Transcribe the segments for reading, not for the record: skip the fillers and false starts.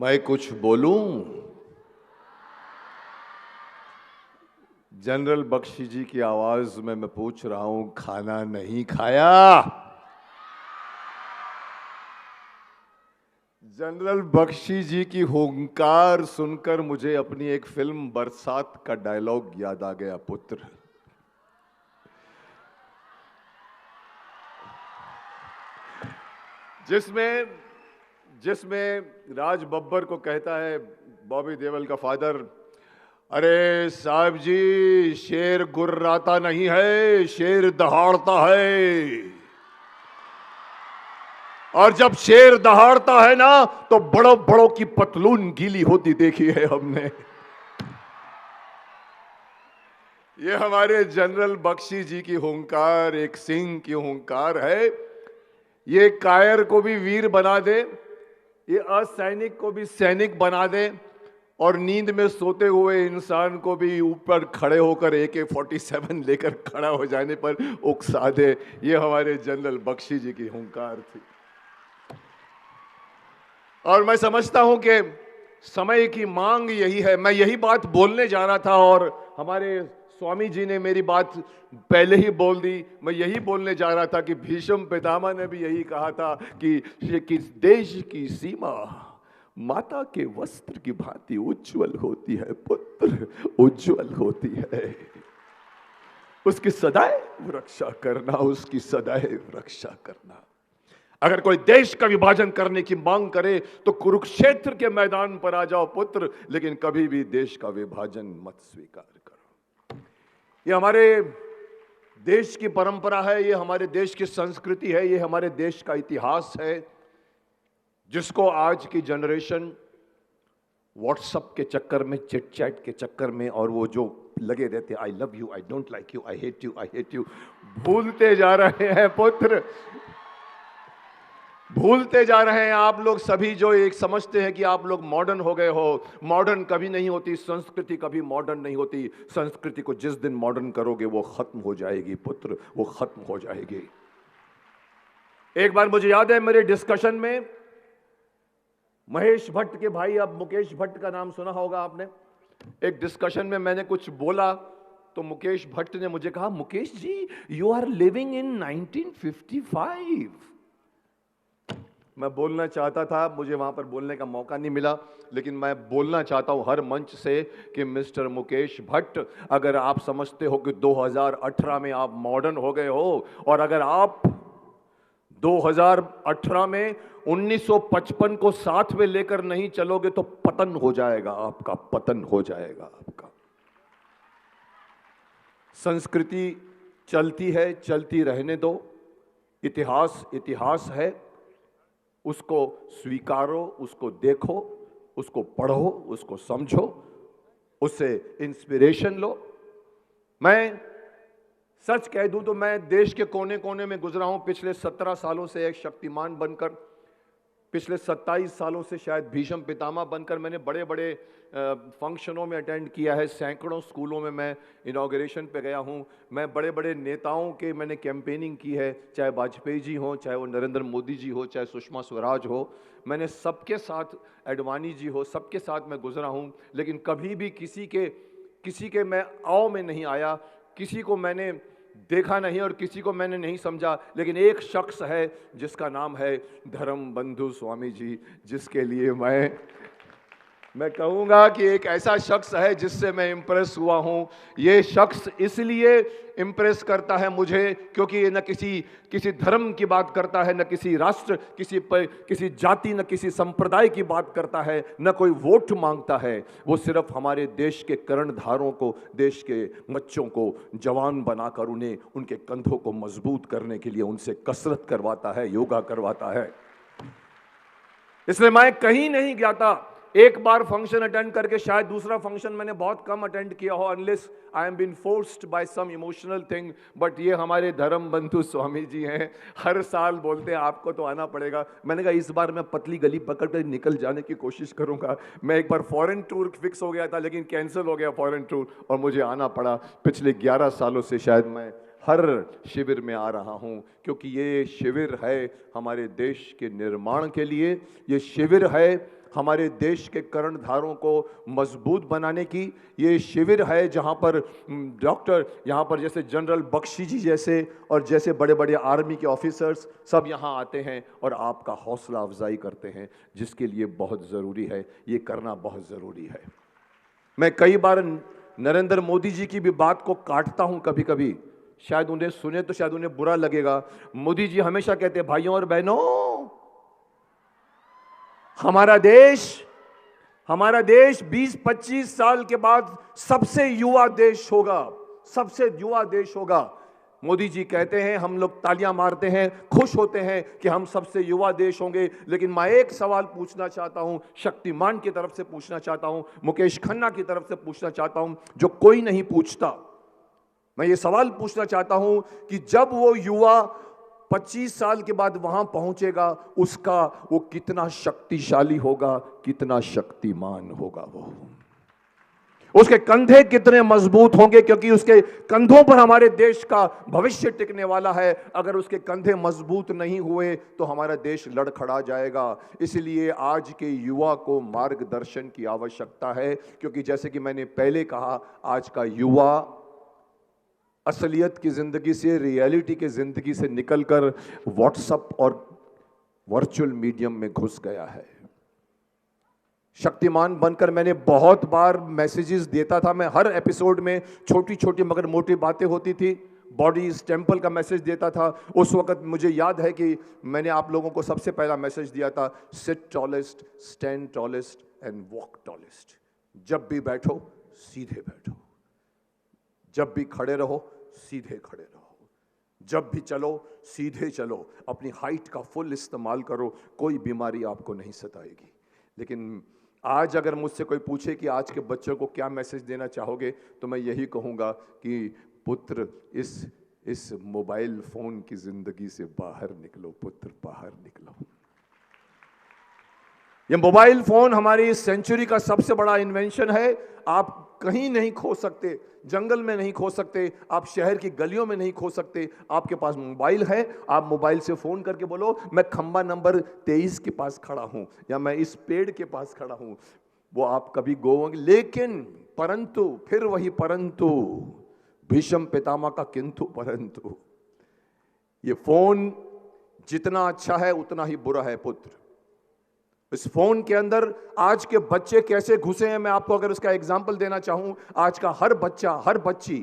मैं कुछ बोलूं? जनरल बख्शी जी की आवाज में मैं पूछ रहा हूं, खाना नहीं खाया? जनरल बख्शी जी की हुंकार सुनकर मुझे अपनी एक फिल्म बरसात का डायलॉग याद आ गया, पुत्र। जिसमें जिसमें राज बब्बर को कहता है बॉबी देओल का फादर, अरे साहब जी, शेर गुर्राता नहीं है, शेर दहाड़ता है। और जब शेर दहाड़ता है ना, तो बड़ों बड़ों की पतलून गीली होती देखी है हमने। ये हमारे जनरल बख्शी जी की हुंकार एक सिंह की हुंकार है। ये कायर को भी वीर बना दे, ये असैनिक को भी सैनिक बना दे, और नींद में सोते हुए इंसान को भी ऊपर खड़े होकर AK-47 लेकर खड़ा हो जाने पर उकसा दे। ये हमारे जनरल बख्शी जी की हुंकार थी। और मैं समझता हूं कि समय की मांग यही है। मैं यही बात बोलने जा रहा था और हमारे स्वामी जी ने मेरी बात पहले ही बोल दी। मैं यही बोलने जा रहा था कि भीष्म पितामह ने भी यही कहा था कि देश की सीमा माता के वस्त्र की भांति उज्जवल होती है पुत्र, उज्जवल होती है। उसकी सदैव रक्षा करना, उसकी सदैव रक्षा करना। अगर कोई देश का विभाजन करने की मांग करे तो कुरुक्षेत्र के मैदान पर आ जाओ पुत्र, लेकिन कभी भी देश का विभाजन मत स्वीकार करो। ये हमारे देश की परंपरा है, ये हमारे देश की संस्कृति है, ये हमारे देश का इतिहास है, जिसको आज की जनरेशन व्हाट्सएप के चक्कर में, चिट चैट के चक्कर में, और वो जो लगे रहते आई love you, I don't like you, I hate you, भूलते जा रहे हैं पुत्र, भूलते जा रहे हैं। आप लोग सभी जो एक समझते हैं कि आप लोग मॉडर्न हो गए हो, मॉडर्न कभी नहीं होती, संस्कृति कभी मॉडर्न नहीं होती। संस्कृति को जिस दिन मॉडर्न करोगे वो खत्म हो जाएगी पुत्र, वो खत्म हो जाएगी। एक बार मुझे याद है मेरे डिस्कशन में महेश भट्ट के भाई, अब मुकेश भट्ट का नाम सुना होगा आपने, एक डिस्कशन में मैंने कुछ बोला तो मुकेश भट्ट ने मुझे कहा, Mukesh ji you are living in 1955। मैं बोलना चाहता था, मुझे वहां पर बोलने का मौका नहीं मिला, लेकिन मैं बोलना चाहता हूं हर मंच से कि मिस्टर मुकेश भट्ट, अगर आप समझते हो कि 2018 में आप मॉडर्न हो गए हो, और अगर आप 2018 में 1955 को साथ में लेकर नहीं चलोगे तो पतन हो जाएगा आपका, पतन हो जाएगा आपका। संस्कृति चलती है, चलती रहने दो। इतिहास इतिहास है, उसको स्वीकारो, उसको देखो, उसको पढ़ो, उसको समझो, उससे इंस्पिरेशन लो। मैं सच कह दूं तो मैं देश के कोने कोने में गुजरा हूं पिछले 17 सालों से एक शक्तिमान बनकर, पिछले 27 सालों से शायद भीष्म पितामह बनकर। मैंने बड़े बड़े फंक्शनों में अटेंड किया है, सैकड़ों स्कूलों में मैं इनॉग्रेशन पे गया हूं। मैं बड़े बड़े नेताओं के मैंने कैंपेनिंग की है, चाहे वाजपेयी जी हो, चाहे वो नरेंद्र मोदी जी हो, चाहे सुषमा स्वराज हो। मैंने सबके साथ, एडवाणी जी हो, सबके साथ मैं गुजरा हूं, लेकिन कभी भी किसी के मैं आओ में नहीं आया, किसी को मैंने देखा नहीं और किसी को मैंने नहीं समझा। लेकिन एक शख्स है जिसका नाम है धर्म बंधु स्वामी जी, जिसके लिए मैं कहूँगा कि एक ऐसा शख्स है जिससे मैं इम्प्रेस हुआ हूँ। ये शख्स इसलिए इम्प्रेस करता है मुझे क्योंकि ये न किसी धर्म की बात करता है, न किसी राष्ट्र, किसी जाति, न किसी संप्रदाय की बात करता है, न कोई वोट मांगता है। वो सिर्फ हमारे देश के कर्णधारों को, देश के बच्चों को जवान बनाकर उन्हें, उनके कंधों को मजबूत करने के लिए उनसे कसरत करवाता है, योगा करवाता है। इसलिए मैं कहीं नहीं गया था। एक बार फंक्शन अटेंड करके शायद दूसरा फंक्शन मैंने बहुत कम अटेंड किया हो, unless I am been forced by some emotional thing. But ये हमारे धर्म बंधु स्वामी जी हैं, हर साल बोलते हैं आपको तो आना पड़ेगा। मैंने कहा इस बार मैं पतली गली पकड़ कर निकल जाने की कोशिश करूंगा। मैं एक बार फॉरेन टूर फिक्स हो गया था, लेकिन कैंसिल हो गया फॉरेन टूर और मुझे आना पड़ा। पिछले 11 सालों से शायद मैं हर शिविर में आ रहा हूं, क्योंकि ये शिविर है हमारे देश के निर्माण के लिए। ये शिविर है हमारे देश के कर्णधारों को मजबूत बनाने की। ये शिविर है जहां पर डॉक्टर, यहाँ पर जैसे जनरल बख्शी जी जैसे और जैसे बड़े बड़े आर्मी के ऑफिसर्स सब यहाँ आते हैं और आपका हौसला अफजाई करते हैं, जिसके लिए बहुत ज़रूरी है, ये करना बहुत ज़रूरी है। मैं कई बार नरेंद्र मोदी जी की भी बात को काटता हूं कभी कभी, शायद उन्हें सुने तो शायद उन्हें बुरा लगेगा। मोदी जी हमेशा कहते हैं, भाइयों और बहनों, हमारा देश 20-25 साल के बाद सबसे युवा देश होगा, सबसे युवा देश होगा। मोदी जी कहते हैं, हम लोग तालियां मारते हैं, खुश होते हैं कि हम सबसे युवा देश होंगे। लेकिन मैं एक सवाल पूछना चाहता हूं, शक्तिमान की तरफ से पूछना चाहता हूं, मुकेश खन्ना की तरफ से पूछना चाहता हूं, जो कोई नहीं पूछता। मैं ये सवाल पूछना चाहता हूं कि जब वो युवा 25 साल के बाद वहां पहुंचेगा, उसका वो कितना शक्तिशाली होगा, कितना शक्तिमान होगा, वो उसके कंधे कितने मजबूत होंगे, क्योंकि उसके कंधों पर हमारे देश का भविष्य टिकने वाला है। अगर उसके कंधे मजबूत नहीं हुए तो हमारा देश लड़खड़ा जाएगा। इसलिए आज के युवा को मार्गदर्शन की आवश्यकता है, क्योंकि जैसे कि मैंने पहले कहा, आज का युवा असलियत की जिंदगी से, रियलिटी की जिंदगी से निकलकर व्हाट्सएप और वर्चुअल मीडियम में घुस गया है। शक्तिमान बनकर मैंने बहुत बार मैसेजेस देता था, मैं हर एपिसोड में छोटी छोटी मगर मोटी बातें होती थी। बॉडी इज टेम्पल का मैसेज देता था। उस वक्त मुझे याद है कि मैंने आप लोगों को सबसे पहला मैसेज दिया था, sit tallest, stand tallest and walk tallest. जब भी बैठो सीधे बैठो, जब भी खड़े रहो सीधे खड़े रहो, जब भी चलो सीधे चलो, अपनी हाइट का फुल इस्तेमाल करो, कोई बीमारी आपको नहीं सताएगी। लेकिन आज अगर मुझसे कोई पूछे कि आज के बच्चों को क्या मैसेज देना चाहोगे, तो मैं यही कहूँगा कि पुत्र, इस मोबाइल फोन की जिंदगी से बाहर निकलो, पुत्र बाहर निकलो। ये मोबाइल फोन हमारी इस सेंचुरी का सबसे बड़ा इन्वेंशन है। आप कहीं नहीं खो सकते, जंगल में नहीं खो सकते, आप शहर की गलियों में नहीं खो सकते। आपके पास मोबाइल है, आप मोबाइल से फोन करके बोलो, मैं खंबा नंबर 23 के पास खड़ा हूं, या मैं इस पेड़ के पास खड़ा हूं। वो आप कभी गोओगे, लेकिन परंतु, फिर वही परंतु, भीष्म पितामह का किंतु परंतु, ये फोन जितना अच्छा है उतना ही बुरा है पुत्र। इस फोन के अंदर आज के बच्चे कैसे घुसे हैं, मैं आपको अगर उसका एग्जाम्पल देना चाहूं, आज का हर बच्चा, हर बच्ची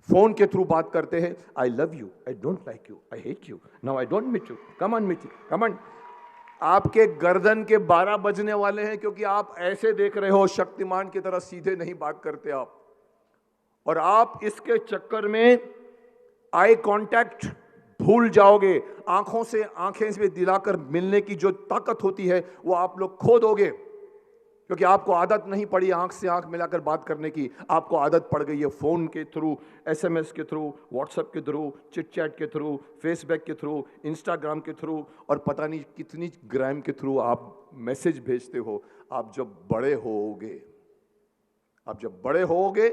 फोन के थ्रू बात करते हैं। I love you, I don't like you, I hate you, now I don't meet you, come on meet you, come on. आपके गर्दन के 12 बजने वाले हैं, क्योंकि आप ऐसे देख रहे हो, शक्तिमान की तरह सीधे नहीं बात करते आप। और आप इसके चक्कर में आई कांटेक्ट भूल जाओगे, आंखों से आंखें से दिलाकर मिलने की जो ताकत होती है वो आप लोग खो दोगे, क्योंकि आपको आदत नहीं पड़ी आंख से आंख मिलाकर बात करने की। आपको आदत पड़ गई है फोन के थ्रू, SMS के थ्रू, व्हाट्सएप के थ्रू, चिट चैट के थ्रू, फेसबुक के थ्रू, इंस्टाग्राम के थ्रू, और पता नहीं कितनी ग्राम के थ्रू आप मैसेज भेजते हो। आप जब बड़े होगे,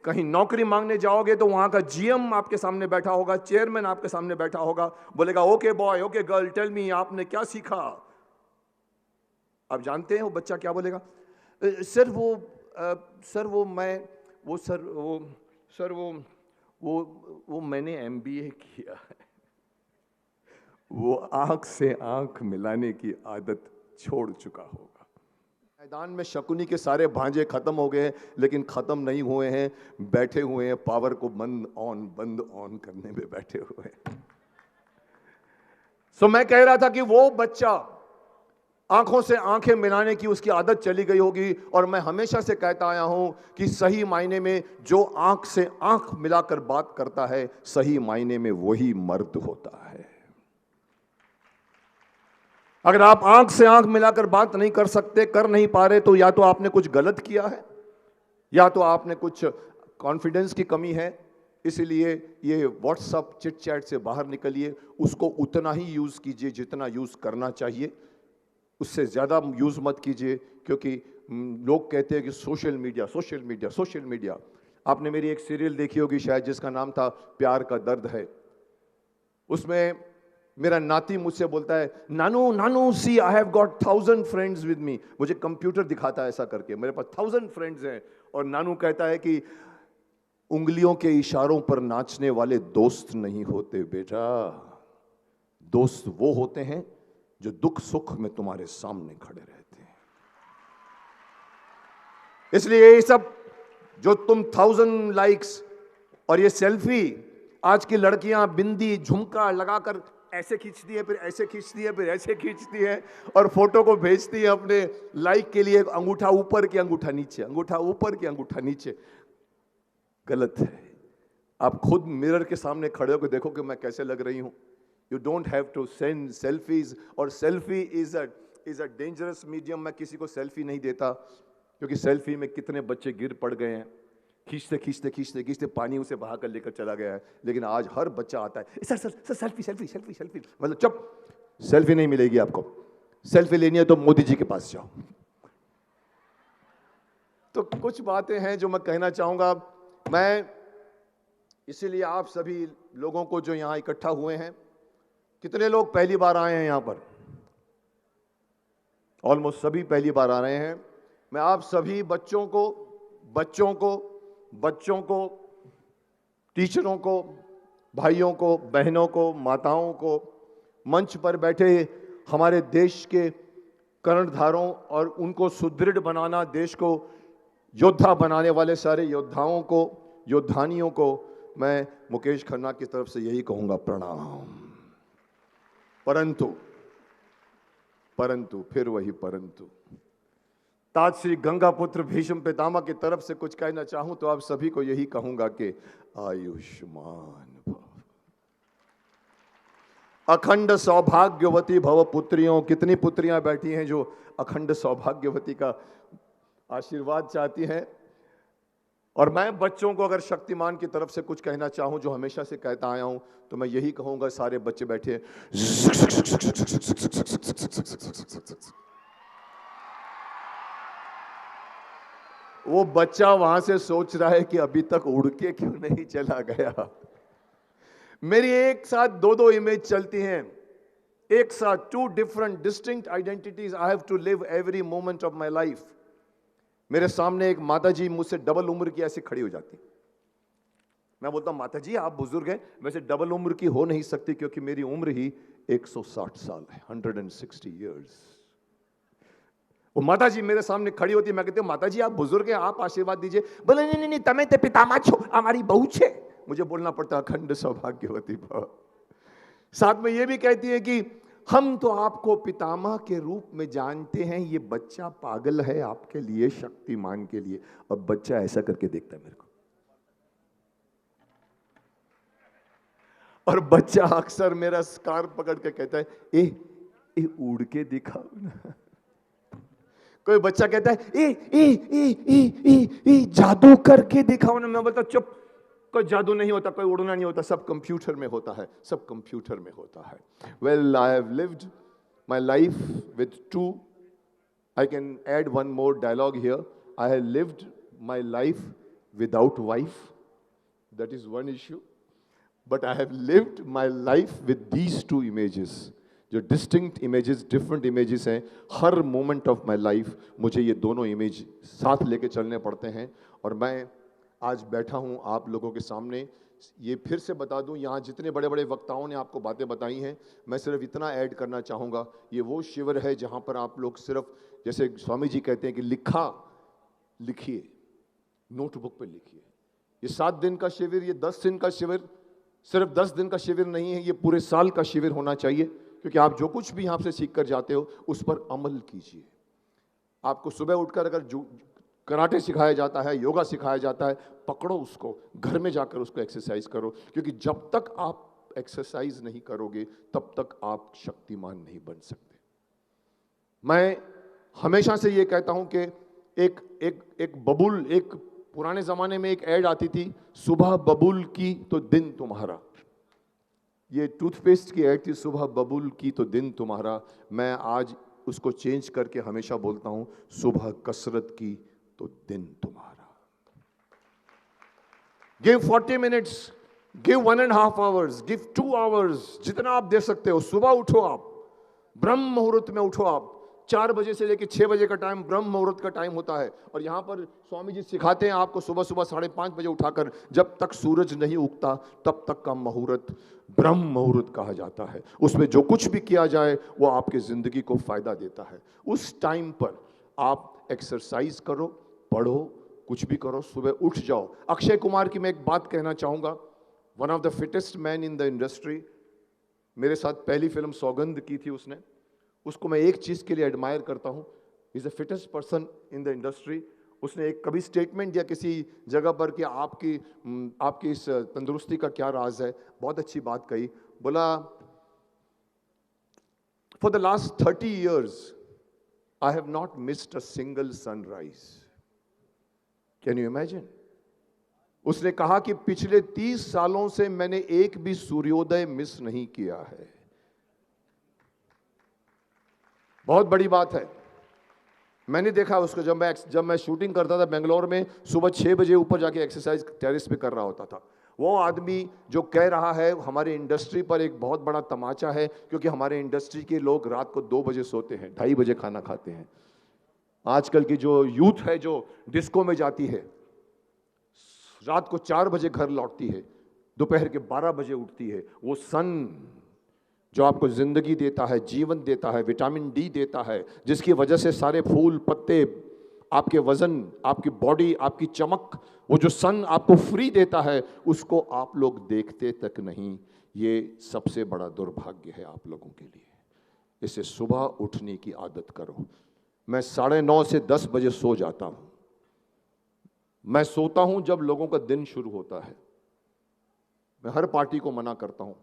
कहीं नौकरी मांगने जाओगे तो वहां का GM आपके सामने बैठा होगा, चेयरमैन आपके सामने बैठा होगा, बोलेगा okay boy, okay girl, tell me आपने क्या सीखा। आप जानते हैं वो बच्चा क्या बोलेगा? सर वो मैंने MBA किया है। वो आंख से आंख मिलाने की आदत छोड़ चुका होगा। मैदान में शकुनी के सारे भांजे खत्म हो गए, लेकिन खत्म नहीं हुए हैं, बैठे हुए हैं, पावर को बंद ऑन करने में बैठे हुए हैं। सो मैं कह रहा था कि वो बच्चा आंखों से आंखें मिलाने की उसकी आदत चली गई होगी। और मैं हमेशा से कहता आया हूं कि सही मायने में जो आंख से आंख मिलाकर बात करता है, सही मायने में वही मर्द होता है। अगर आप आंख से आंख मिलाकर बात नहीं कर सकते, कर नहीं पा रहे, तो या तो आपने कुछ गलत किया है, या तो आपने कुछ कॉन्फिडेंस की कमी है। इसलिए ये व्हाट्सएप चिट चैट से बाहर निकलिए, उसको उतना ही यूज कीजिए जितना यूज करना चाहिए, उससे ज्यादा यूज मत कीजिए। क्योंकि लोग कहते हैं कि सोशल मीडिया। आपने मेरी एक सीरियल देखी होगी शायद, जिसका नाम था प्यार का दर्द है। उसमें मेरा नाती मुझसे बोलता है, नानू नानू see I have got 1000 friends with me. मुझे कंप्यूटर दिखाता है ऐसा करके, मेरे पास 1000 फ्रेंड्स हैं। और नानू कहता है कि उंगलियों के इशारों पर नाचने वाले दोस्त नहीं होते बेटा, दोस्त वो होते हैं जो दुख सुख में तुम्हारे सामने खड़े रहते हैं। इसलिए ये सब जो तुम 1000 लाइक्स और ये सेल्फी, आज की लड़कियां बिंदी झुमका लगाकर ऐसे खींचती है, फिर ऐसे खींचती है, फिर ऐसे खींचती है और फोटो को भेजती है अपने लाइक के लिए, अंगूठा ऊपर की अंगूठा नीचे, अंगूठा ऊपर की अंगूठा नीचे। गलत है। आप खुद मिरर के सामने खड़े होकर देखो कि मैं कैसे लग रही हूं। You don't have to send selfies, और selfie is a dangerous medium. मैं किसी को सेल्फी नहीं देता, क्योंकि सेल्फी में कितने बच्चे गिर पड़ गए हैं, खींचते खींचते खींचते खींचते पानी उसे बहा कर लेकर चला गया है। लेकिन आज हर बच्चा आता है, sir sir sir selfie selfie selfie selfie. मतलब चुप, सेल्फी नहीं मिलेगी आपको। सेल्फी लेनी है तो मोदी जी के पास जाओ। तो कुछ बातें हैं जो मैं कहना चाहूंगा। मैं इसीलिए आप सभी लोगों को जो यहां इकट्ठा हुए हैं, कितने लोग पहली बार आए हैं यहां पर? ऑलमोस्ट सभी पहली बार आ रहे हैं। मैं आप सभी बच्चों को, टीचरों को, भाइयों को, बहनों को, माताओं को, मंच पर बैठे हमारे देश के कर्णधारों और उनको सुदृढ़ बनाना, देश को योद्धा बनाने वाले सारे योद्धाओं को, योद्धानियों को मैं मुकेश खन्ना की तरफ से यही कहूंगा, प्रणाम। परंतु फिर वही परंतु, ताज श्री गंगा पुत्र भीष्म पितामह की तरफ से कुछ कहना चाहूं तो आप सभी को यही कहूंगा कि आयुष्मान भव, अखंड सौभाग्यवती भव पुत्रियों। कितनी पुत्रियां बैठी हैं जो अखंड सौभाग्यवती का आशीर्वाद चाहती हैं। और मैं बच्चों को अगर शक्तिमान की तरफ से कुछ कहना चाहूं, जो हमेशा से कहता आया हूं, तो मैं यही कहूंगा, सारे बच्चे बैठे हैं, वो बच्चा वहां से सोच रहा है कि अभी तक उड़ के क्यों नहीं चला गया। मेरी एक साथ दो इमेज चलती हैं, एक साथ, 2 different distinct identities I have to live every moment of my life. मेरे सामने एक माताजी मुझसे डबल उम्र की ऐसी खड़ी हो जाती। मैं बोलता हूं, माताजी आप बुजुर्ग हैं, वैसे डबल उम्र की हो नहीं सकती क्योंकि मेरी उम्र ही 160 साल है, 160 इयर्स। वो माता जी मेरे सामने खड़ी होती है, मैं कहती हूँ माता जी आप बुजुर्ग हैं, आप आशीर्वाद दीजिए। बोले नहीं नहीं, तमें ते पितामह छो, हमारी बहू छे। मुझे बोलना पड़ता अखंड सौभाग्यवती भव। साथ में ये भी कहती है कि हम तो आपको पितामह के रूप में जानते हैं, ये बच्चा पागल है आपके लिए, शक्तिमान के लिए। अब बच्चा ऐसा करके देखता है मेरे को, और बच्चा अक्सर मेरा स्कार्फ पकड़ के कहता है, ए उड़ के दिखाओ ना। कोई बच्चा कहता है, ए जादू करके दिखाओ ना। मैं बोलता चुप, कोई जादू नहीं होता, कोई उड़ना नहीं होता, सब कंप्यूटर में होता है, सब कंप्यूटर में होता है। Well, I have lived my life with 2, I can add one more dialogue here, I have lived my life without wife, that is one issue, but I have lived my life with these 2 images, जो distinct images, different images हैं। हर moment of my life मुझे ये दोनों image साथ लेके चलने पड़ते हैं। और मैं आज बैठा हूँ आप लोगों के सामने। ये फिर से बता दूं, यहाँ जितने बड़े बड़े वक्ताओं ने आपको बातें बताई हैं, मैं सिर्फ इतना ऐड करना चाहूँगा, ये वो शिविर है जहाँ पर आप लोग सिर्फ, जैसे स्वामी जी कहते हैं कि लिखिए, नोटबुक पे लिखिए। ये 7 दिन का शिविर, ये 10 दिन का शिविर, सिर्फ 10 दिन का शिविर नहीं है, ये पूरे साल का शिविर होना चाहिए। क्योंकि आप जो कुछ भी यहाँ से सीख कर जाते हो उस पर अमल कीजिए। आपको सुबह उठकर अगर कराटे सिखाया जाता है, योगा सिखाया जाता है, पकड़ो उसको, घर में जाकर उसको एक्सरसाइज करो। क्योंकि जब तक आप एक्सरसाइज नहीं करोगे तब तक आप शक्तिमान नहीं बन सकते। मैं हमेशा से ये कहता हूं कि एक बबूल, एक पुराने जमाने में एक ऐड आती थी, सुबह बबूल की तो दिन तुम्हारा। ये टूथपेस्ट की ऐड थी, सुबह बबूल की तो दिन तुम्हारा। मैं आज उसको चेंज करके हमेशा बोलता हूं, सुबह कसरत की तो दिन तुम्हारा। Give 40 minutes, give 1.5 hours, give 2 hours, जितना आप दे सकते हो। सुबह उठो, आप ब्रह्म मुहूर्त में उठो। आप 4 बजे से लेकर 6 बजे का टाइम ब्रह्म मुहूर्त का टाइम होता है। और यहाँ पर स्वामी जी सिखाते हैं आपको सुबह सुबह 5:30 बजे उठाकर, जब तक सूरज नहीं उगता तब तक का मुहूर्त ब्रह्म मुहूर्त कहा जाता है। उसमें जो कुछ भी किया जाए वो आपकी जिंदगी को फायदा देता है। उस टाइम पर आप एक्सरसाइज करो, पढ़ो, कुछ भी करो, सुबह उठ जाओ। अक्षय कुमार की मैं एक बात कहना चाहूंगा, one of the fittest man in the industry. मेरे साथ पहली फिल्म सौगंध की थी उसने। उसको मैं एक चीज के लिए एडमायर करता हूं, is the fittest person in the industry. उसने एक कभी स्टेटमेंट दिया किसी जगह पर कि आपकी इस तंदुरुस्ती का क्या राज है। बहुत अच्छी बात कही। बोला, for the last 30 years I have not missed a single sunrise. Can you imagine? उसने कहा कि पिछले 30 सालों से मैंने एक भी सूर्योदय मिस नहीं किया है। बहुत बड़ी बात है। मैंने देखा उसको, जब मैं शूटिंग करता था बेंगलोर में, सुबह 6 बजे ऊपर जाके एक्सरसाइज टेरेस पे कर रहा होता था। वो आदमी जो कह रहा है हमारे इंडस्ट्री पर एक बहुत बड़ा तमाचा है, क्योंकि हमारे इंडस्ट्री के लोग रात को 2 बजे सोते हैं, 2:30 बजे खाना खाते हैं। आजकल की जो यूथ है जो डिस्को में जाती है, रात को 4 बजे घर लौटती है, दोपहर के 12 बजे उठती है। वो सन जो आपको जिंदगी देता है, जीवन देता है, विटामिन डी देता है, जिसकी वजह से सारे फूल पत्ते, आपके वजन, आपकी बॉडी, आपकी चमक, वो जो सन आपको फ्री देता है, उसको आप लोग देखते तक नहीं। ये सबसे बड़ा दुर्भाग्य है आप लोगों के लिए। इसे सुबह उठने की आदत करो। मैं 9:30 से 10 बजे सो जाता हूं। मैं सोता हूं जब लोगों का दिन शुरू होता है। मैं हर पार्टी को मना करता हूं।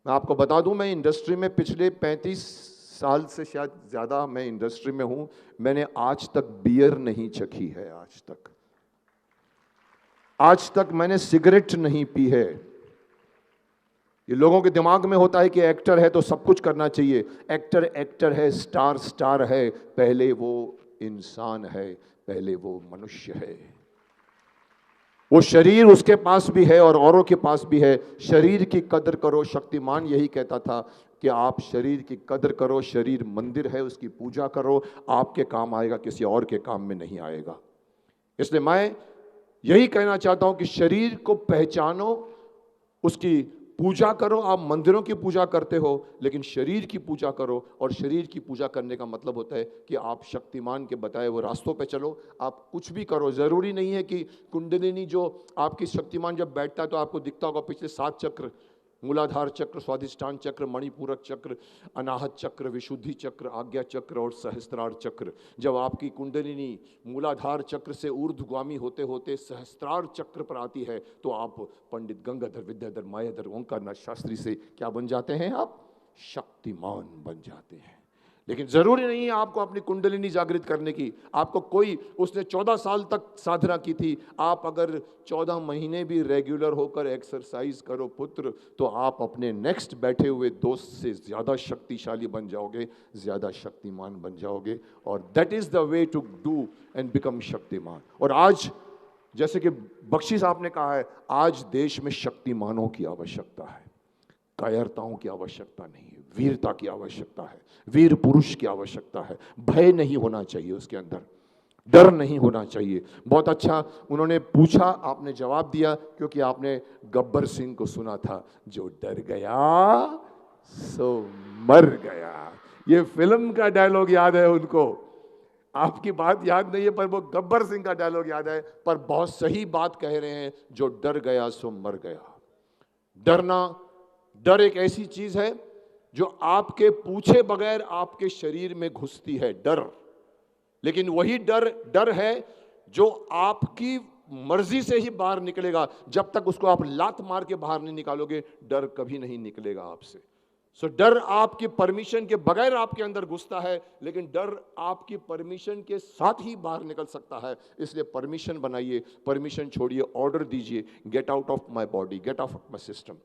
मैं आपको बता दूं, मैं इंडस्ट्री में पिछले 35 साल से शायद ज्यादा मैं इंडस्ट्री में हूं। मैंने आज तक बियर नहीं चखी है। आज तक मैंने सिगरेट नहीं पी है। ये लोगों के दिमाग में होता है कि एक्टर है तो सब कुछ करना चाहिए। एक्टर है, स्टार है, पहले वो इंसान है, पहले वो मनुष्य है। वो शरीर उसके पास भी है और औरों के पास भी है। शरीर की कदर करो। शक्तिमान यही कहता था कि आप शरीर की कदर करो। शरीर मंदिर है, उसकी पूजा करो। आपके काम आएगा, किसी और के काम में नहीं आएगा। इसलिए मैं यही कहना चाहता हूं कि शरीर को पहचानो, उसकी पूजा करो। आप मंदिरों की पूजा करते हो, लेकिन शरीर की पूजा करो। और शरीर की पूजा करने का मतलब होता है कि आप शक्तिमान के बताए वो रास्तों पे चलो। आप कुछ भी करो, जरूरी नहीं है कि कुंडलिनी जो आपकी शक्तिमान जब बैठता है तो आपको दिखता होगा पिछले 7 चक्र, मूलाधार चक्र, स्वाधिष्ठान चक्र, मणिपूरक चक्र, अनाहत चक्र, विशुद्धि चक्र, आज्ञा चक्र और सहस्त्रार चक्र। जब आपकी कुंडलिनी मूलाधार चक्र से ऊर्ध्वगामी होते होते सहस्त्रार चक्र पर आती है तो आप पंडित गंगाधर विद्याधर मायाधर ओंकारनाथ शास्त्री से क्या बन जाते हैं? आप शक्तिमान बन जाते हैं। लेकिन जरूरी नहीं है आपको अपनी कुंडलिनी जागृत करने की। आपको कोई, उसने 14 साल तक साधना की थी, आप अगर 14 महीने भी रेगुलर होकर एक्सरसाइज करो पुत्र, तो आप अपने नेक्स्ट बैठे हुए दोस्त से ज्यादा शक्तिशाली बन जाओगे, ज्यादा शक्तिमान बन जाओगे। और that is the way to do and become Shaktimaan. और आज जैसे कि बख्शी साहब ने कहा है, आज देश में शक्तिमानों की आवश्यकता है, कायरताओं की आवश्यकता नहीं है, वीरता की आवश्यकता है, वीर पुरुष की आवश्यकता है। भय नहीं होना चाहिए उसके अंदर, डर नहीं होना चाहिए। बहुत अच्छा उन्होंने पूछा, आपने जवाब दिया, क्योंकि आपने गब्बर सिंह को सुना था, जो डर गया सो मर गया। ये फिल्म का डायलॉग याद है उनको। आपकी बात याद नहीं है, पर वो गब्बर सिंह का डायलॉग याद है। पर बहुत सही बात कह रहे हैं, जो डर गया सो मर गया। डर एक ऐसी चीज है जो आपके पूछे बगैर आपके शरीर में घुसती है, डर। लेकिन वही डर है जो आपकी मर्जी से ही बाहर निकलेगा। जब तक उसको आप लात मार के बाहर नहीं निकालोगे, डर कभी नहीं निकलेगा आपसे। सो डर आपकी परमिशन के बगैर आपके अंदर घुसता है, लेकिन डर आपकी परमिशन के साथ ही बाहर निकल सकता है। इसलिए परमिशन बनाइए, परमिशन छोड़िए, ऑर्डर दीजिए, get out of my body, get out of my system.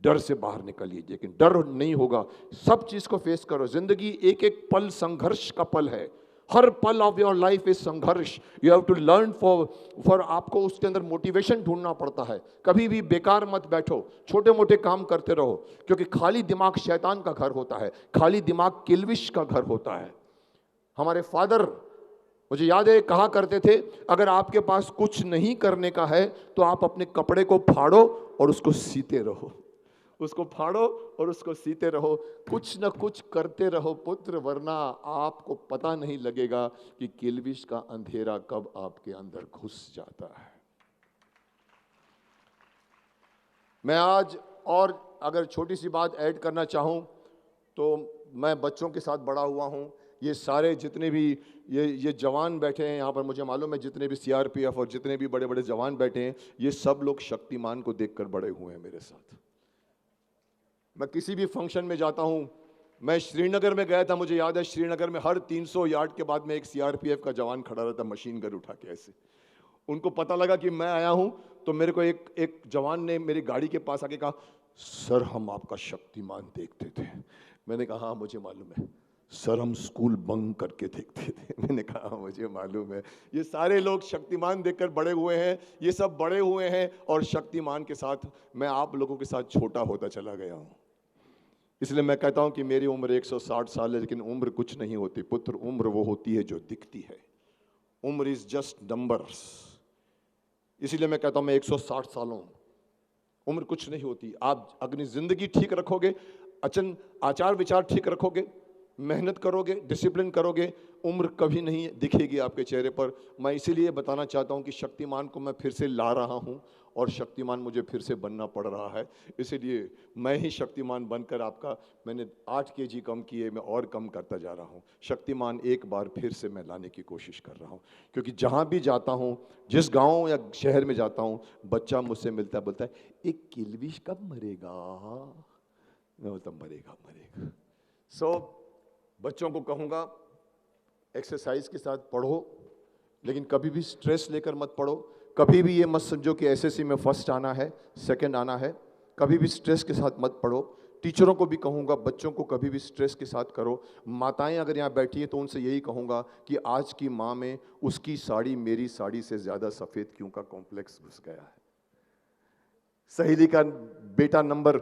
डर से बाहर निकलिए। लेकिन डर नहीं होगा, सब चीज को फेस करो। जिंदगी एक एक पल संघर्ष का पल है। हर पल ऑफ योर लाइफ इज संघर्ष। You have to learn for आपको उसके अंदर मोटिवेशन ढूंढना पड़ता है। कभी भी बेकार मत बैठो, छोटे मोटे काम करते रहो, क्योंकि खाली दिमाग शैतान का घर होता है, खाली दिमाग किल्विश का घर होता है। हमारे फादर, मुझे याद है, कहा करते थे, अगर आपके पास कुछ नहीं करने का है तो आप अपने कपड़े को फाड़ो और उसको सीते रहो, उसको फाड़ो और उसको सीते रहो, कुछ न कुछ करते रहो पुत्र, वरना आपको पता नहीं लगेगा कि किल्विश का अंधेरा कब आपके अंदर घुस जाता है। मैं आज और अगर छोटी सी बात ऐड करना चाहूं तो मैं बच्चों के साथ बड़ा हुआ हूं। ये सारे जितने भी ये जवान बैठे हैं यहाँ पर, मुझे मालूम है जितने भी सीआरपीएफ और जितने भी बड़े बड़े जवान बैठे हैं, ये सब लोग शक्तिमान को देखकर बड़े हुए हैं मेरे साथ। मैं किसी भी फंक्शन में जाता हूं, मैं श्रीनगर में गया था, मुझे याद है श्रीनगर में हर 300 यार्ड के बाद में एक सीआरपीएफ का जवान खड़ा रहता मशीन गन उठा के। ऐसे उनको पता लगा कि मैं आया हूं तो मेरे को एक जवान ने मेरी गाड़ी के पास आके कहा, सर हम आपका शक्तिमान देखते थे। मैंने कहा हाँ मुझे मालूम है सर, हम स्कूल बंक करके देखते थे। मैंने कहा हाँ मुझे मालूम है। ये सारे लोग शक्तिमान देखकर बड़े हुए हैं, ये सब बड़े हुए हैं, और शक्तिमान के साथ मैं आप लोगों के साथ छोटा होता चला गया हूं। इसलिए मैं कहता हूं कि मेरी उम्र 160 साल है, लेकिन उम्र कुछ नहीं होती पुत्र, उम्र वो होती है जो दिखती है। उम्र इज जस्ट नंबर्स। इसीलिए मैं कहता हूं मैं 160 साल हूं, उम्र कुछ नहीं होती। आप अपनी जिंदगी ठीक रखोगे, आचार विचार ठीक रखोगे, मेहनत करोगे, डिसिप्लिन करोगे, उम्र कभी नहीं दिखेगी आपके चेहरे पर। मैं इसीलिए बताना चाहता हूं कि शक्तिमान को मैं फिर से ला रहा हूं, और शक्तिमान मुझे फिर से बनना पड़ रहा है। इसीलिए मैं ही शक्तिमान बनकर मैंने 8 केजी कम किए, मैं और कम करता जा रहा हूं। शक्तिमान एक बार फिर से मैं लाने की कोशिश कर रहा हूं, क्योंकि जहां भी जाता हूं, जिस गांव या शहर में जाता हूं, बच्चा मुझसे मिलता है, बोलता है एक किल्विश कब मरेगा। मैं बोलता मरेगा मरेगा। बच्चों को कहूंगा एक्सरसाइज के साथ पढ़ो, लेकिन कभी भी स्ट्रेस लेकर मत पढ़ो। कभी भी ये मत समझो कि एसएससी में फर्स्ट आना है, सेकंड आना है। कभी भी स्ट्रेस के साथ मत पढ़ो। टीचरों को भी कहूंगा बच्चों को कभी भी स्ट्रेस के साथ करो। माताएं अगर यहाँ बैठी हैं तो उनसे यही कहूंगा कि आज की माँ में उसकी साड़ी मेरी साड़ी से ज्यादा सफेद क्यों का कॉम्प्लेक्स घुस गया है। सहेली का बेटा नंबर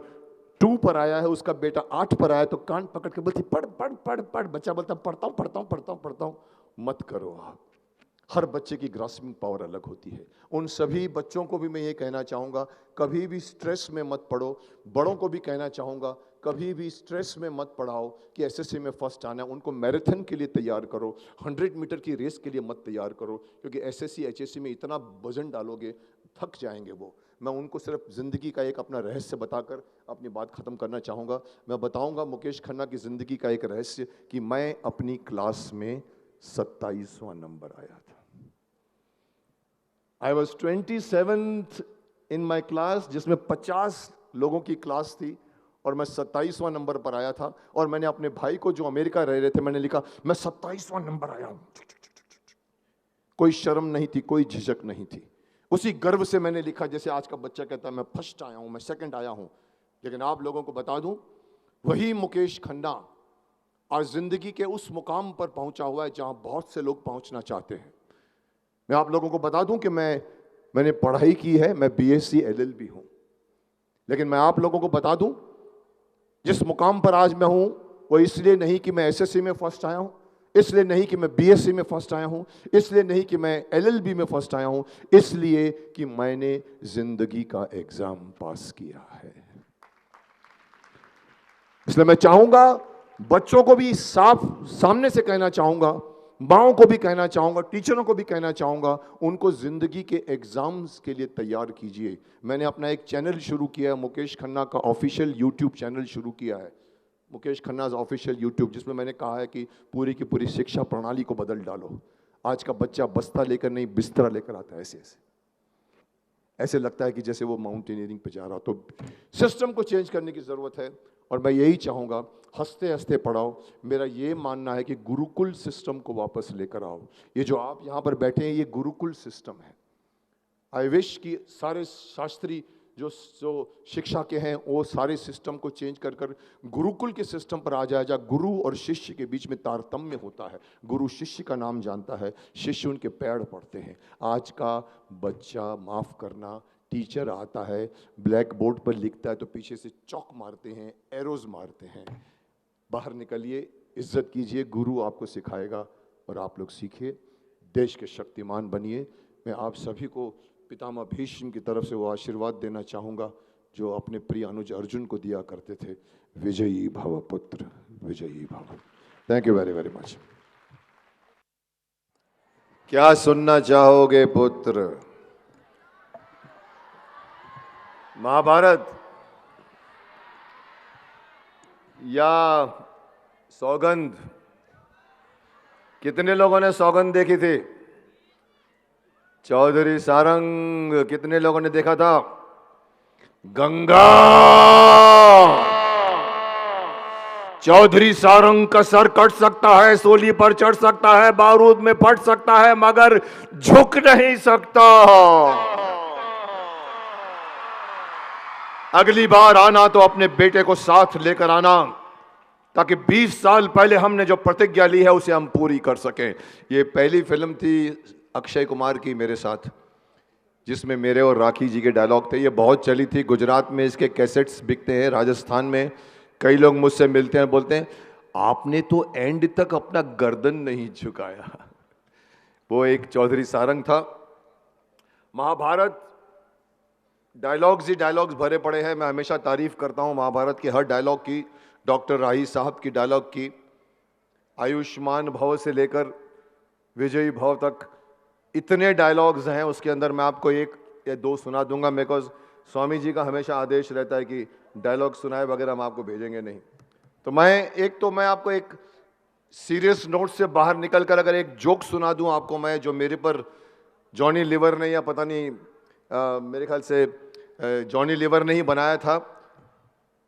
2 पर आया है, उसका बेटा 8 पर आया, तो कान पकड़ के बोलती पढ़ पढ़ पढ़ पढ़। बच्चा बोलता पढ़ता हूं पढ़ता हूं पढ़ता हूं पढ़ता हूं। मत करो आप। हर बच्चे की ग्रास्पिंग पावर अलग होती है। उन सभी बच्चों को भी मैं ये कहना चाहूंगा, कभी भी स्ट्रेस में मत पढ़ो। बड़ों को भी कहना चाहूंगा, कभी भी स्ट्रेस में मत पढ़ाओ कि एसएससी में फर्स्ट आना है। उनको मैराथन के लिए तैयार करो, 100 मीटर की रेस के लिए मत तैयार करो, क्योंकि एसएससी एचएससी में इतना वजन डालोगे थक जाएंगे वो। मैं उनको सिर्फ जिंदगी का एक अपना रहस्य बताकर अपनी बात खत्म करना चाहूंगा। मैं बताऊंगा मुकेश खन्ना की जिंदगी का एक रहस्य कि मैं अपनी क्लास में 27वां नंबर आया था। I was 27th in my class, जिसमें 50 लोगों की क्लास थी, और मैं 27वां नंबर पर आया था। और मैंने अपने भाई को जो अमेरिका रह रहे थे, मैंने लिखा मैं 27वां नंबर आया हूं। कोई शर्म नहीं थी, कोई झिझक नहीं थी। उसी गर्व से मैंने लिखा जैसे आज का बच्चा कहता है मैं फर्स्ट आया हूं, मैं सेकंड आया हूं। लेकिन आप लोगों को बता दूं, वही मुकेश खन्ना आज जिंदगी के उस मुकाम पर पहुंचा हुआ है जहां बहुत से लोग पहुंचना चाहते हैं। मैं आप लोगों को बता दूं कि मैंने पढ़ाई की है, मैं बीएससी एलएलबी हूं। लेकिन मैं आप लोगों को बता दूं, जिस मुकाम पर आज मैं हूं वो इसलिए नहीं कि मैं एसएससी में फर्स्ट आया हूं, इसलिए नहीं कि मैं बीएससी में फर्स्ट आया हूं, इसलिए नहीं कि मैं एलएलबी में फर्स्ट आया हूं, इसलिए कि मैंने जिंदगी का एग्जाम पास किया है। इसलिए मैं चाहूंगा बच्चों को भी साफ सामने से कहना चाहूंगा, माओं को भी कहना चाहूंगा, टीचरों को भी कहना चाहूंगा, उनको जिंदगी के एग्जाम्स के लिए तैयार कीजिए। मैंने अपना एक चैनल शुरू किया है, मुकेश खन्ना का ऑफिशियल यूट्यूब चैनल शुरू किया है, मुकेश खन्ना ऑफिशियल यूट्यूब, जिसमें मैंने कहा है कि पूरी की पूरी शिक्षा प्रणाली को बदल डालो। आज का बच्चा बस्ता लेकर नहीं बिस्तरा लेकर आता है, ऐसे लगता है कि जैसे वो माउंटेनियरिंग पे जा रहा हो। तो सिस्टम को चेंज करने की जरूरत है, और मैं यही चाहूंगा हंसते हंसते पढ़ाओ। मेरा ये मानना है कि गुरुकुल सिस्टम को वापस लेकर आओ। ये जो आप यहाँ पर बैठे हैं, ये गुरुकुल सिस्टम है। आई विश कि सारे शास्त्री जो शिक्षा के हैं वो सारे सिस्टम को चेंज कर कर गुरुकुल के सिस्टम पर आ जाए, जहाँ गुरु और शिष्य के बीच में तारतम्य होता है। गुरु शिष्य का नाम जानता है, शिष्य उनके पैर पढ़ते हैं। आज का बच्चा, माफ करना, टीचर आता है, ब्लैक बोर्ड पर लिखता है तो पीछे से चौक मारते हैं, एरोज मारते हैं। बाहर निकलिए, इज्जत कीजिए, गुरु आपको सिखाएगा और आप लोग सीखिए, देश के शक्तिमान बनिए। मैं आप सभी को पितामह भीष्म की तरफ से वो आशीर्वाद देना चाहूँगा जो अपने प्रिय अनुज अर्जुन को दिया करते थे, विजयी भव पुत्र, विजयी भव। Thank you very very much. क्या सुनना चाहोगे पुत्र? महाभारत या सौगंध? कितने लोगों ने सौगंध देखी थी? चौधरी सारंग कितने लोगों ने देखा था? गंगा, चौधरी सारंग का सर कट सकता है, सूली पर चढ़ सकता है, बारूद में फट सकता है, मगर झुक नहीं सकता। अगली बार आना तो अपने बेटे को साथ लेकर आना, ताकि 20 साल पहले हमने जो प्रतिज्ञा ली है उसे हम पूरी कर सकें। ये पहली फिल्म थी अक्षय कुमार की मेरे साथ, जिसमें मेरे और राखी जी के डायलॉग थे। ये बहुत चली थी, गुजरात में इसके कैसेट्स बिकते हैं, राजस्थान में कई लोग मुझसे मिलते हैं, बोलते हैं आपने तो एंड तक अपना गर्दन नहीं झुकाया। वो एक चौधरी सारंग था। महाभारत डायलॉग्स ही डायलॉग्स भरे पड़े हैं। मैं हमेशा तारीफ करता हूं महाभारत के हर डायलॉग की, डॉक्टर राही साहब की डायलॉग की, आयुष्मान भव से लेकर विजयी भव तक इतने डायलॉग्स हैं उसके अंदर। मैं आपको एक या दो सुना दूंगा, बिकॉज स्वामी जी का हमेशा आदेश रहता है कि डायलॉग सुनाए वगैरह हम आपको भेजेंगे नहीं। तो मैं आपको एक सीरियस नोट से बाहर निकलकर अगर एक जोक सुना दूं आपको मैं, जो मेरे पर जॉनी लीवर ने, या पता नहीं मेरे ख्याल से जॉनी लीवर ने ही बनाया था,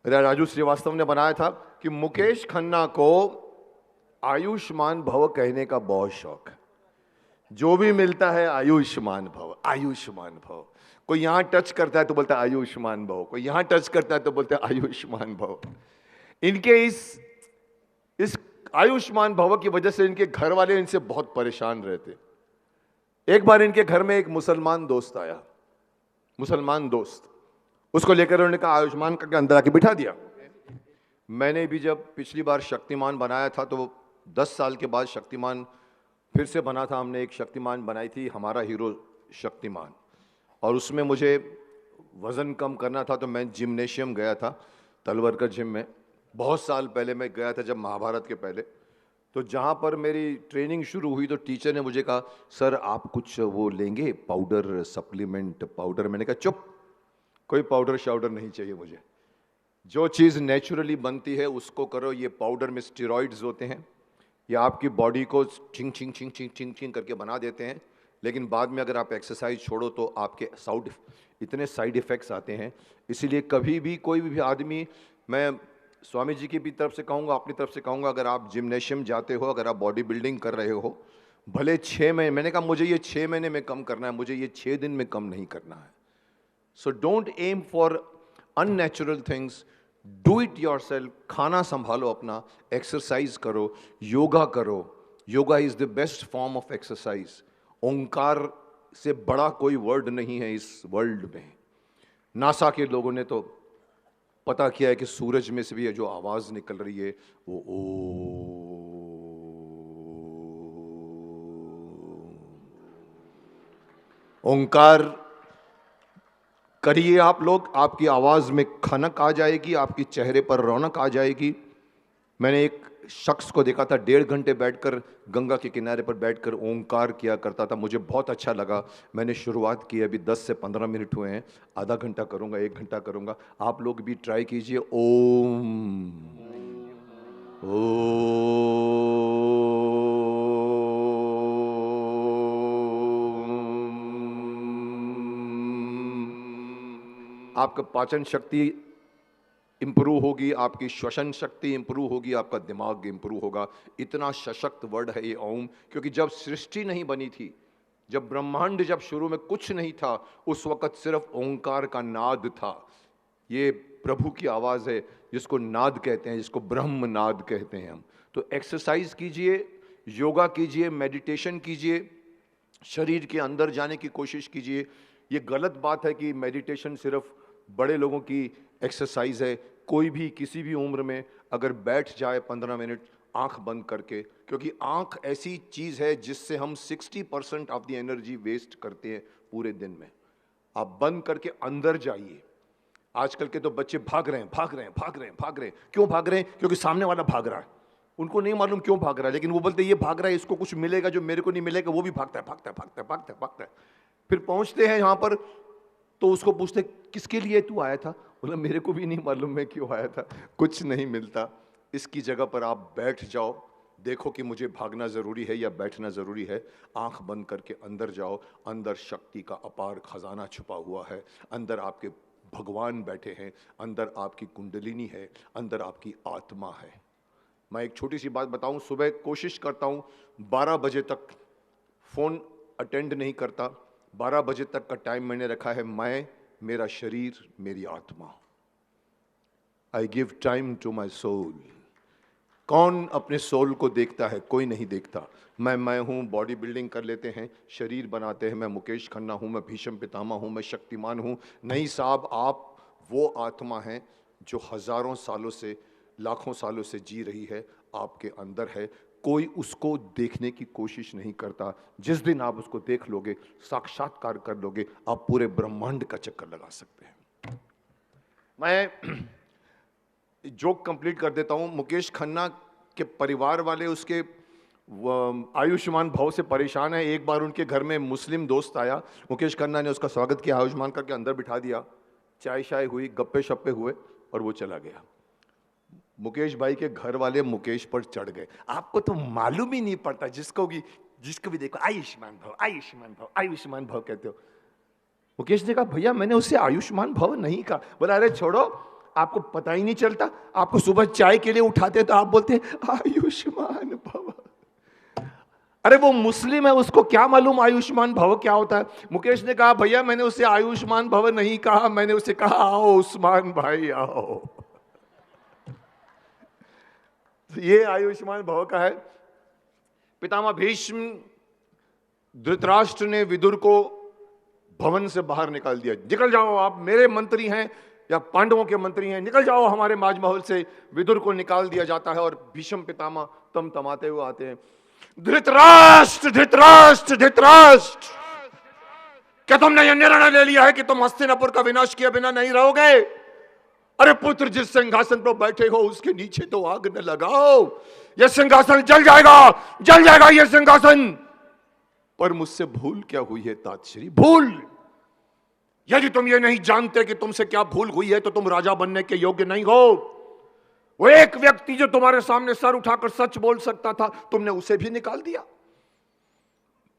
राजू श्रीवास्तव ने बनाया था, कि मुकेश खन्ना को आयुष्मान भव कहने का बहुत शौक है। जो भी मिलता है आयुष्मान भव, आयुष्मान भव। कोई यहां टच करता है तो बोलता है आयुष्मान भव, कोई यहां टच करता है तो बोलता है आयुष्मान भव। इनके इस आयुष्मान भव की वजह से इनके घर वाले इनसे बहुत परेशान रहते। एक बार इनके घर में एक मुसलमान दोस्त आया, मुसलमान दोस्त, उसको लेकर उन्होंने कहा आयुष्मान का अंदर आके बिठा दिया। मैंने भी जब पिछली बार शक्तिमान बनाया था तो 10 साल के बाद शक्तिमान फिर से बना था। हमने एक शक्तिमान बनाई थी, हमारा हीरो शक्तिमान, और उसमें मुझे वज़न कम करना था तो मैं जिम्नेशियम गया था, तलवरकर जिम में। बहुत साल पहले मैं गया था, जब महाभारत के पहले। तो जहाँ पर मेरी ट्रेनिंग शुरू हुई तो टीचर ने मुझे कहा सर आप कुछ वो लेंगे, पाउडर, सप्लीमेंट पाउडर। मैंने कहा चुप, कोई पाउडर शाउडर नहीं चाहिए मुझे। जो चीज़ नेचुरली बनती है उसको करो। ये पाउडर में स्टेरॉइड्स होते हैं, ये आपकी बॉडी को चिंग चिंग चिंग चिंग चिंग चिंग करके बना देते हैं, लेकिन बाद में अगर आप एक्सरसाइज छोड़ो तो आपके इतने साइड इफ़ेक्ट्स आते हैं। इसीलिए कभी भी कोई भी आदमी, मैं स्वामी जी की भी तरफ से कहूँगा, अपनी तरफ से कहूँगा, अगर आप जिम्नेशियम जाते हो, अगर आप बॉडी बिल्डिंग कर रहे हो, भले 6 महीने, मैंने कहा मुझे ये 6 महीने में कम करना है, मुझे ये 6 दिन में कम नहीं करना है। So don't aim for unnatural things, do it yourself. खाना संभालो अपना, एक्सरसाइज करो, योगा करो। Yoga is the best form of exercise. ओंकार से बड़ा कोई वर्ड नहीं है इस वर्ल्ड में। नासा के लोगों ने तो पता किया है कि सूरज में से भी जो आवाज निकल रही है वो ओंकार करिए आप लोग, आपकी आवाज में खनक आ जाएगी, आपकी चेहरे पर रौनक आ जाएगी। मैंने एक शख्स को देखा था 1.5 घंटे बैठकर गंगा के किनारे पर बैठकर ओंकार किया करता था। मुझे बहुत अच्छा लगा। मैंने शुरुआत की, अभी 10 से 15 मिनट हुए हैं, आधा घंटा करूंगा, 1 घंटा करूंगा। आप लोग भी ट्राई कीजिए। ओम आपका पाचन शक्ति इंप्रूव होगी, आपकी श्वसन शक्ति इंप्रूव होगी, आपका दिमाग इंप्रूव होगा। इतना सशक्त वर्ड है ये ओम, क्योंकि जब सृष्टि नहीं बनी थी जब ब्रह्मांड, जब शुरू में कुछ नहीं था, उस वक्त सिर्फ ओंकार का नाद था। ये प्रभु की आवाज है जिसको नाद कहते हैं, जिसको ब्रह्म नाद कहते हैं हम। तो एक्सरसाइज कीजिए, योगा कीजिए, मेडिटेशन कीजिए, शरीर के अंदर जाने की कोशिश कीजिए। ये गलत बात है कि मेडिटेशन सिर्फ बड़े लोगों की एक्सरसाइज है। कोई भी किसी भी उम्र में अगर बैठ जाए 15 मिनट आंख बंद करके, क्योंकि आंख ऐसी चीज है जिससे हम 60% ऑफ द एनर्जी वेस्ट करते हैं पूरे दिन में। आप बंद करके अंदर जाइए। आजकल के तो बच्चे भाग रहे हैं, भाग रहे हैं, भाग रहे हैं, भाग रहे हैं। क्यों भाग रहे हैं? क्योंकि सामने वाला भाग रहा है। उनको नहीं मालूम क्यों भाग रहा है, लेकिन वो बोलते हैं ये भाग रहा है, इसको कुछ मिलेगा जो मेरे को नहीं मिलेगा। वो भी भागता है, भागता है, भागता है, भागता है, भागता है। फिर पहुंचते हैं यहां पर तो उसको पूछते किसके लिए तू आया था? बोला मेरे को भी नहीं मालूम मैं क्यों आया था, कुछ नहीं मिलता। इसकी जगह पर आप बैठ जाओ, देखो कि मुझे भागना जरूरी है या बैठना जरूरी है। आंख बंद करके अंदर जाओ। अंदर शक्ति का अपार खजाना छुपा हुआ है। अंदर आपके भगवान बैठे हैं, अंदर आपकी कुंडलिनी है, अंदर आपकी आत्मा है। मैं एक छोटी सी बात बताऊं, सुबह कोशिश करता हूं 12 बजे तक फोन अटेंड नहीं करता। 12 बजे तक का टाइम मैंने रखा है, मैं, मेरा शरीर, मेरी आत्मा। I give time to my soul. कौन अपने सोल को देखता है? कोई नहीं देखता। मैं हूं, बॉडी बिल्डिंग कर लेते हैं, शरीर बनाते हैं। मैं मुकेश खन्ना हूं, मैं भीष्म पितामह हूं, मैं शक्तिमान हूं। नहीं साहब, आप वो आत्मा हैं जो हजारों सालों से, लाखों सालों से जी रही है, आपके अंदर है। कोई उसको देखने की कोशिश नहीं करता। जिस दिन आप उसको देख लोगे, साक्षात्कार कर लोगे, आप पूरे ब्रह्मांड का चक्कर लगा सकते हैं। मैं जोक कंप्लीट कर देता हूं। मुकेश खन्ना के परिवार वाले उसके आयुष्मान भव से परेशान है। एक बार उनके घर में मुस्लिम दोस्त आया, मुकेश खन्ना ने उसका स्वागत किया, आयुष्मान करके अंदर बिठा दिया, चाय शाय हुई, गप्पे शप्पे हुए और वो चला गया। मुकेश भाई के घर वाले मुकेश पर चढ़ गए। आपको तो मालूम ही नहीं पड़ता, जिसको भी देखो आयुष्मान भव, आयुष्मान भव, आयुष्मान भव कहते हो। मुकेश ने कहा भैया मैंने उससे आयुष्मान भव नहीं कहा। बोला अरे छोड़ो, आपको पता ही नहीं चलता। आपको सुबह चाय के लिए उठाते तो आप बोलते आयुष्मान भव। अरे वो मुस्लिम है, उसको क्या मालूम आयुष्मान भव क्या होता है। मुकेश ने कहा भैया मैंने उससे आयुष्मान भव नहीं कहा, मैंने उसे कहा आओ उस्मान भाई आओ। ये आयुष्मान भव का है। पितामह भीष्म, धृतराष्ट्र ने विदुर को भवन से बाहर निकाल दिया। निकल जाओ, आप मेरे मंत्री हैं या पांडवों के मंत्री हैं, निकल जाओ हमारे राजमहल से। विदुर को निकाल दिया जाता है और भीष्म पितामह तमतमाते हुए आते हैं। धृतराष्ट्र, धृतराष्ट्र, धृतराष्ट्र, क्या तुमने यह निर्णय ले लिया है कि तुम हस्तिनापुर का विनाश किए बिना नहीं रहोगे? अरे पुत्र, जिस सिंहासन पर बैठे हो उसके नीचे तो आग न लगाओ। यह सिंहासन जल जाएगा, जल जाएगा यह सिंहासन। पर मुझसे भूल क्या हुई है तातश्री? भूल? यदि तुम ये नहीं जानते कि तुमसे क्या भूल हुई है तो तुम राजा बनने के योग्य नहीं हो। वो एक व्यक्ति जो तुम्हारे सामने सर उठाकर सच बोल सकता था, तुमने उसे भी निकाल दिया।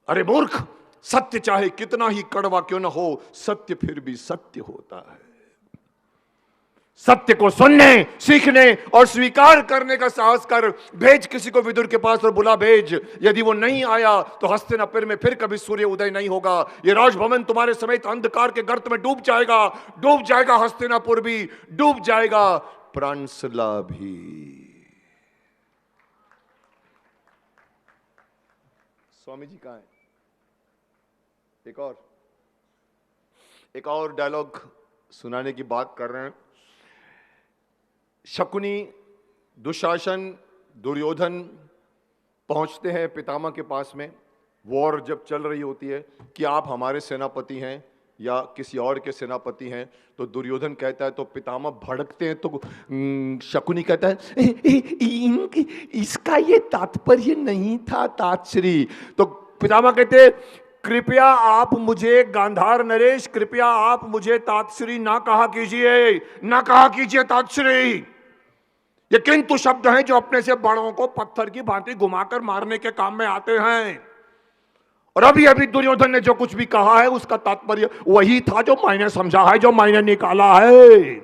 अरे मूर्ख, सत्य चाहे कितना ही कड़वा क्यों ना हो, सत्य फिर भी सत्य होता है। सत्य को सुनने, सीखने और स्वीकार करने का साहस कर। भेज किसी को विदुर के पास और बुला भेज। यदि वो नहीं आया तो हस्तिनापुर में फिर कभी सूर्य उदय नहीं होगा। ये राजभवन तुम्हारे समेत अंधकार के गर्त में डूब जाएगा, डूब जाएगा। हस्तिनापुर भी डूब जाएगा, प्राणसला भी। स्वामी जी कहां है? एक और डायलॉग सुनाने की बात कर रहे हैं। शकुनी, दुशासन, दुर्योधन पहुंचते हैं पितामह के पास में। वॉर जब चल रही होती है कि आप हमारे सेनापति हैं या किसी और के सेनापति हैं, तो दुर्योधन कहता है तो पितामह भड़कते हैं। तो शकुनी कहता है इसका ये तात्पर्य नहीं था तातश्री। तो पितामह कहते हैं कृपया आप मुझे गांधार नरेश, कृपया आप मुझे तातश्री ना कहा कीजिए, ना कहा कीजिए तातश्री। ये किंतु शब्द हैं जो अपने से बड़ों को पत्थर की भांति घुमाकर मारने के काम में आते हैं। और अभी अभी दुर्योधन ने जो कुछ भी कहा है उसका तात्पर्य वही था जो मैंने समझा है, जो मैंने निकाला है।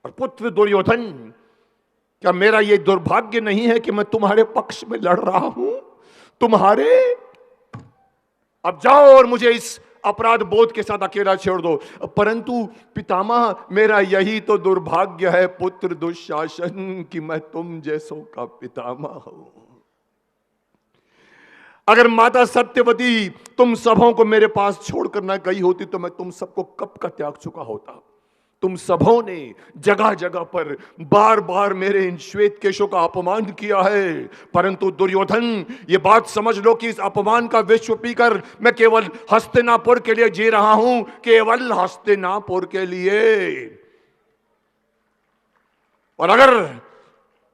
और पुत्र दुर्योधन, क्या मेरा ये दुर्भाग्य नहीं है कि मैं तुम्हारे पक्ष में लड़ रहा हूं? तुम्हारे अब जाओ और मुझे इस अपराध बोध के साथ अकेला छोड़ दो। परंतु पितामह, मेरा यही तो दुर्भाग्य है पुत्र दुशासन कि मैं तुम जैसों का पितामह हूं। अगर माता सत्यवती तुम सबों को मेरे पास छोड़कर ना गई होती तो मैं तुम सबको कब का त्याग चुका होता। तुम सबों ने जगह जगह पर बार बार मेरे इन श्वेत केशों का अपमान किया है, परंतु दुर्योधन ये बात समझ लो कि इस अपमान का विश्व पीकर मैं केवल हस्तिनापुर के लिए जी रहा हूं, केवल हस्तिनापुर के लिए। और अगर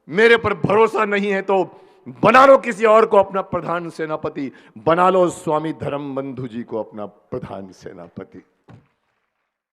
मेरे पर भरोसा नहीं है तो बना लो किसी और को अपना प्रधान सेनापति, बना लो स्वामी धर्मबंधु जी को अपना प्रधान सेनापति।